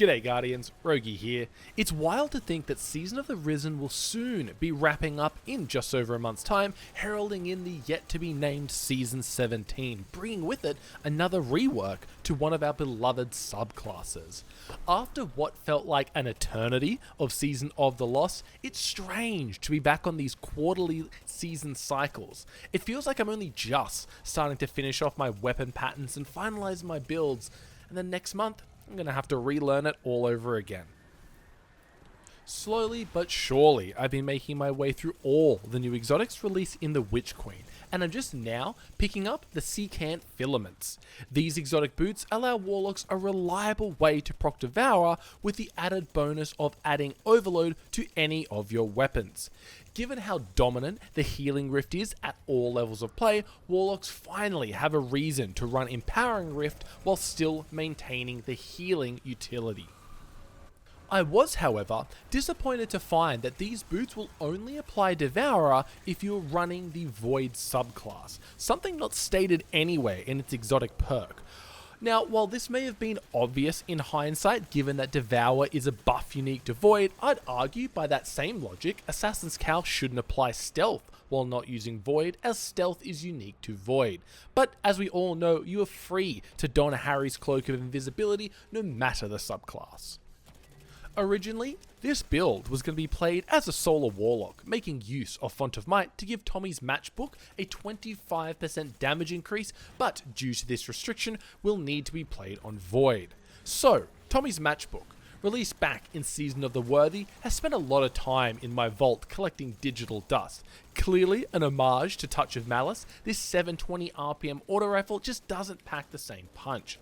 G'day Guardians, Rogi here. It's wild to think that Season of the Risen will soon be wrapping up in just over a month's time, heralding in the yet-to-be-named Season 17, bringing with it another rework to one of our beloved subclasses. After what felt like an eternity of Season of the Lost, it's strange to be back on these quarterly season cycles. It feels like I'm only just starting to finish off my weapon patterns and finalize my builds, and then next month, I'm going to have to relearn it all over again. Slowly but surely, I've been making my way through all the new exotics released in the Witch Queen, and I'm just now picking up the Secant Filaments. These exotic boots allow Warlocks a reliable way to proc Devour with the added bonus of adding Overload to any of your weapons. Given how dominant the Healing Rift is at all levels of play, Warlocks finally have a reason to run Empowering Rift while still maintaining the healing utility. I was, however, disappointed to find that these boots will only apply Devourer if you're running the Void subclass, something not stated anywhere in its exotic perk. Now, while this may have been obvious in hindsight given that Devour is a buff unique to Void, I'd argue by that same logic, Assassin's Cowl shouldn't apply Stealth while not using Void, as Stealth is unique to Void. But as we all know, you are free to don Harry's Cloak of Invisibility no matter the subclass. Originally, this build was going to be played as a Solar Warlock, making use of Font of Might to give Tommy's matchbook a 25% damage increase, but due to this restriction, will need to be played on Void. So, Tommy's matchbook, released back in Season of the Worthy, has spent a lot of time in my vault collecting digital dust. Clearly an homage to Touch of Malice, this 720 RPM auto rifle just doesn't pack the same punch.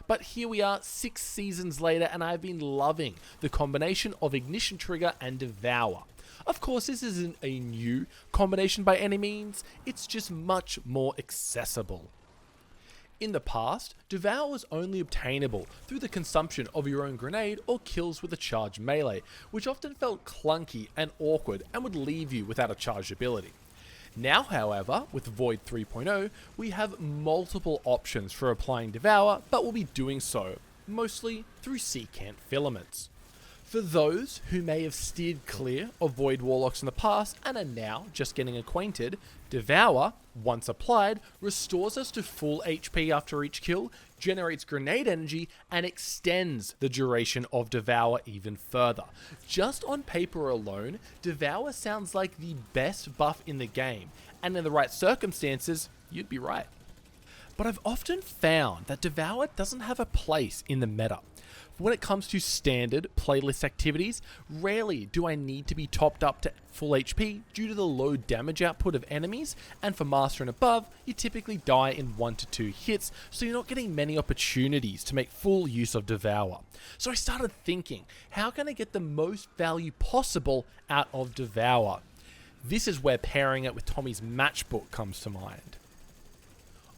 But here we are 6 seasons later and I've been loving the combination of Ignition Trigger and Devour. Of course, this isn't a new combination by any means, it's just much more accessible. In the past, Devour was only obtainable through the consumption of your own grenade or kills with a charged melee, which often felt clunky and awkward and would leave you without a charged ability. Now, however, with Void 3.0, we have multiple options for applying Devour, but we'll be doing so mostly through Secant Filaments. For those who may have steered clear of Void Warlocks in the past and are now just getting acquainted, Devour, once applied, restores us to full HP after each kill, generates grenade energy, and extends the duration of Devour even further. Just on paper alone, Devour sounds like the best buff in the game, and in the right circumstances, you'd be right. But I've often found that Devour doesn't have a place in the meta. When it comes to standard playlist activities, rarely do I need to be topped up to full HP due to the low damage output of enemies, and for Master and above, you typically die in 1 to 2 hits, so you're not getting many opportunities to make full use of Devour. So I started thinking, how can I get the most value possible out of Devour? This is where pairing it with Tommy's matchbook comes to mind.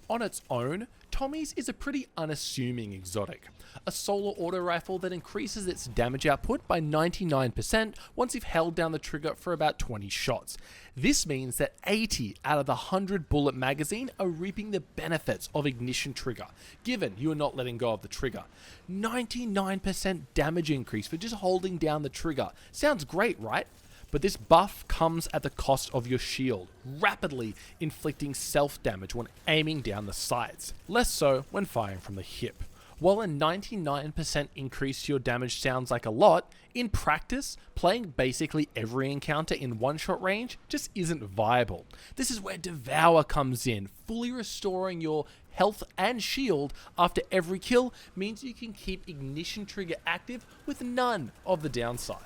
On its own, Tommy's is a pretty unassuming exotic. A solar auto rifle that increases its damage output by 99% once you've held down the trigger for about 20 shots. This means that 80 out of the 100 bullet magazine are reaping the benefits of Ignition Trigger, given you are not letting go of the trigger. 99% damage increase for just holding down the trigger. Sounds great, right? But this buff comes at the cost of your shield, rapidly inflicting self-damage when aiming down the sights, less so when firing from the hip. While a 99% increase to your damage sounds like a lot, in practice, playing basically every encounter in one-shot range just isn't viable. This is where Devour comes in, fully restoring your health and shield after every kill means you can keep Ignition Trigger active with none of the downside.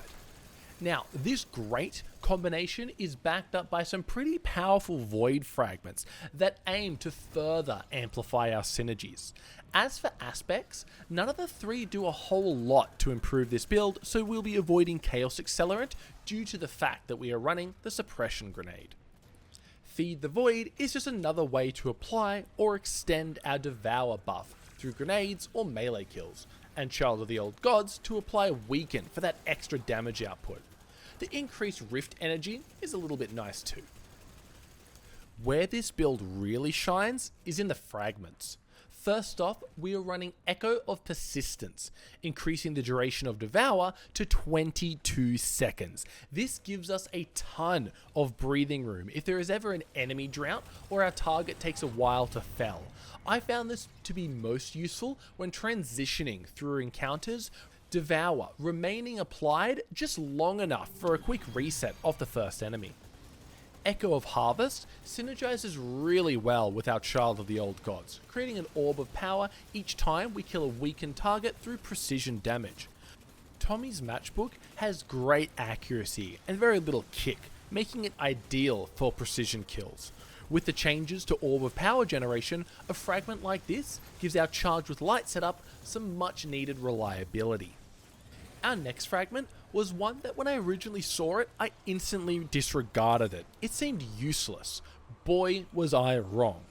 Now, this great combination is backed up by some pretty powerful Void fragments that aim to further amplify our synergies. As for aspects, none of the 3 do a whole lot to improve this build, so we'll be avoiding Chaos Accelerant due to the fact that we are running the Suppression Grenade. Feed the Void is just another way to apply or extend our Devour buff through grenades or melee kills, and Child of the Old Gods to apply Weaken for that extra damage output. The increased Rift energy is a little bit nice too. Where this build really shines is in the fragments. First off, we are running Echo of Persistence, increasing the duration of Devour to 22 seconds. This gives us a ton of breathing room if there is ever an enemy drought or our target takes a while to fell. I found this to be most useful when transitioning through encounters. Devour remaining applied just long enough for a quick reset of the first enemy. Echo of Harvest synergizes really well with our Child of the Old Gods, creating an orb of power each time we kill a weakened target through precision damage. Tommy's Matchbook has great accuracy and very little kick, making it ideal for precision kills. With the changes to Orb of Power generation, a fragment like this gives our Charge with Light setup some much needed reliability. Our next fragment was one that when I originally saw it, I instantly disregarded it. It seemed useless. Boy, was I wrong.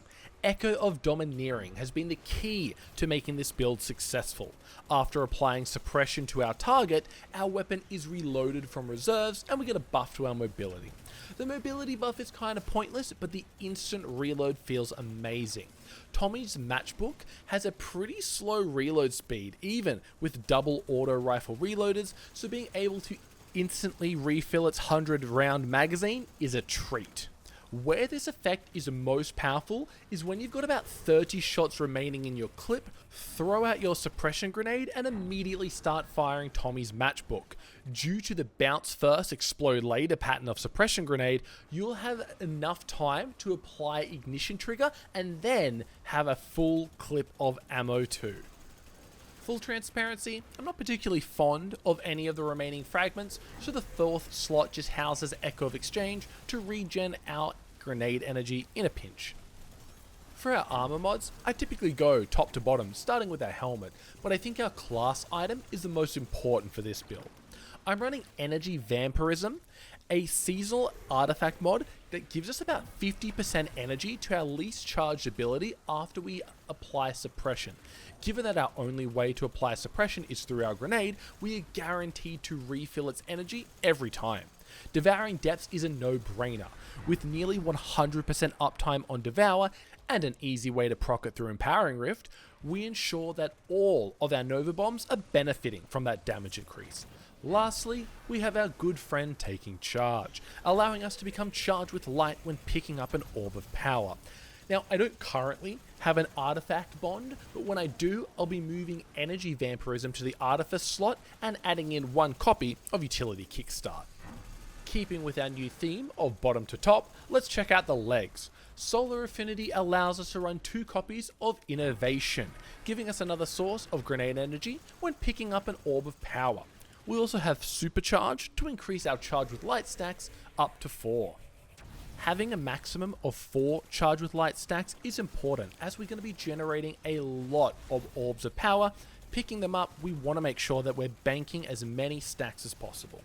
Echo of Domineering has been the key to making this build successful. After applying suppression to our target, our weapon is reloaded from reserves and we get a buff to our mobility. The mobility buff is kind of pointless, but the instant reload feels amazing. Tommy's Matchbook has a pretty slow reload speed, even with double auto rifle reloaders, so being able to instantly refill its 100 round magazine is a treat. Where this effect is most powerful is when you've got about 30 shots remaining in your clip, throw out your suppression grenade and immediately start firing Tommy's Matchbook. Due to the bounce first, explode later pattern of suppression grenade, you'll have enough time to apply ignition trigger and then have a full clip of ammo too. Full transparency, I'm not particularly fond of any of the remaining fragments, so the fourth slot just houses Echo of Exchange to regen our grenade energy in a pinch. For our armor mods, I typically go top to bottom, starting with our helmet, but I think our class item is the most important for this build. I'm running Energy Vampirism, a seasonal artifact mod that gives us about 50% energy to our least charged ability after we apply suppression. Given that our only way to apply suppression is through our grenade, we are guaranteed to refill its energy every time. Devouring Depths is a no-brainer. With nearly 100% uptime on Devour and an easy way to proc it through Empowering Rift, we ensure that all of our Nova Bombs are benefiting from that damage increase. Lastly, we have our good friend Taking Charge, allowing us to become charged with light when picking up an Orb of Power. Now, I don't currently have an artifact bond, but when I do, I'll be moving Energy Vampirism to the Artifice slot and adding in one copy of Utility Kickstart. Keeping with our new theme of bottom to top, let's check out the legs. Solar Affinity allows us to run 2 copies of Innovation, giving us another source of grenade energy when picking up an Orb of Power. We also have Supercharge to increase our Charge with Light stacks up to 4. Having a maximum of 4 Charge with Light stacks is important as we're going to be generating a lot of Orbs of Power. Picking them up, we want to make sure that we're banking as many stacks as possible.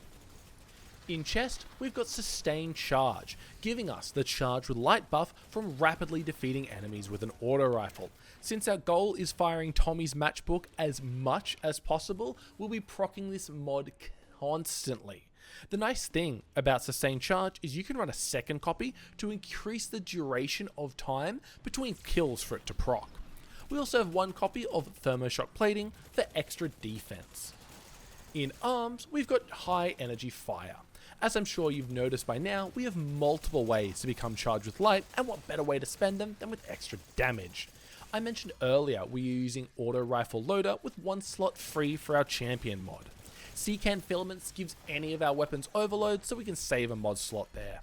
In chest, we've got Sustained Charge, giving us the Charge with Light buff from rapidly defeating enemies with an auto rifle. Since our goal is firing Tommy's Matchbook as much as possible, we'll be proccing this mod constantly. The nice thing about Sustained Charge is you can run a second copy to increase the duration of time between kills for it to proc. We also have 1 copy of Thermoshock Plating for extra defense. In arms, we've got High Energy Fire. As I'm sure you've noticed by now, we have multiple ways to become charged with light, and what better way to spend them than with extra damage. I mentioned earlier we are using Auto Rifle Loader with 1 slot free for our Champion mod. Secant Filaments gives any of our weapons overload, so we can save a mod slot there.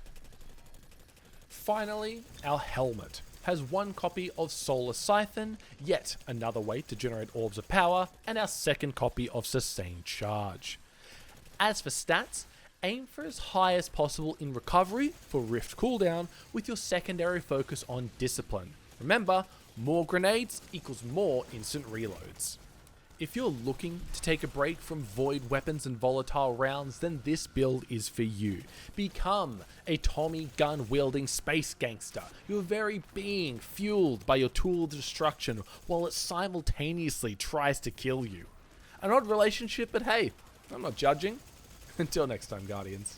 Finally, our helmet has 1 copy of Solar Siphon, yet another way to generate Orbs of Power, and our second copy of Sustained Charge. As for stats, aim for as high as possible in recovery for Rift cooldown with your secondary focus on discipline. Remember, more grenades equals more instant reloads. If you're looking to take a break from void weapons and volatile rounds, then this build is for you. Become a Tommy gun wielding space gangster, your very being fueled by your tool of destruction while it simultaneously tries to kill you. An odd relationship, but hey, I'm not judging. Until next time, Guardians.